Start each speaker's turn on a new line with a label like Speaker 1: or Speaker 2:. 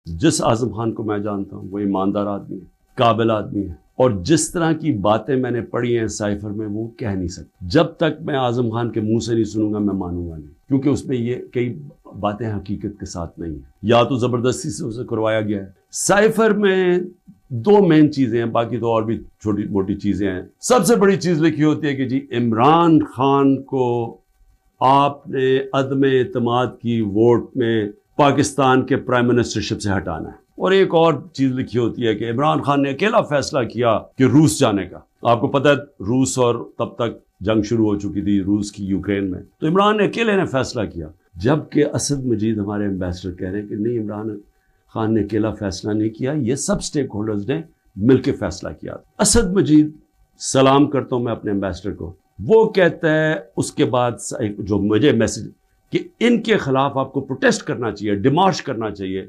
Speaker 1: جس اعظم خان کو میں جانتا ہوں وہ ایماندار آدمی ہے، قابل آدمی ہے، اور جس طرح کی باتیں میں نے پڑھی ہیں سائفر میں وہ کہہ نہیں سکتا۔ جب تک میں اعظم خان کے منہ سے نہیں سنوں گا میں مانوں گا نہیں، کیونکہ اس میں یہ کئی باتیں حقیقت کے ساتھ نہیں ہیں، یا تو زبردستی سے اسے کروایا گیا ہے۔ سائفر میں دو مین چیزیں ہیں، باقی تو اور بھی چھوٹی موٹی چیزیں ہیں۔ سب سے بڑی چیز لکھی ہوتی ہے کہ جی عمران خان کو آپ نے عدم اعتماد کی ووٹ میں پاکستان کے پرائم منسٹرشپ سے ہٹانا ہے، اور ایک اور چیز لکھی ہوتی ہے کہ عمران خان نے اکیلا فیصلہ کیا کہ روس جانے کا۔ آپ کو پتہ ہے روس اور تب تک جنگ شروع ہو چکی تھی روس کی یوکرین میں، تو عمران نے اکیلے نے فیصلہ کیا، جبکہ اسد مجید ہمارے ایمبیسڈر کہہ رہے ہیں کہ نہیں، عمران خان نے اکیلا فیصلہ نہیں کیا، یہ سب سٹیک ہولڈرز نے مل کے فیصلہ کیا۔ اسد مجید، سلام کرتا ہوں میں اپنے ایمبیسڈر کو، وہ کہتا ہے اس کے بعد جو مجھے میسج کہ ان کے خلاف آپ کو پروٹیسٹ کرنا چاہیے، ڈیمارش کرنا چاہیے،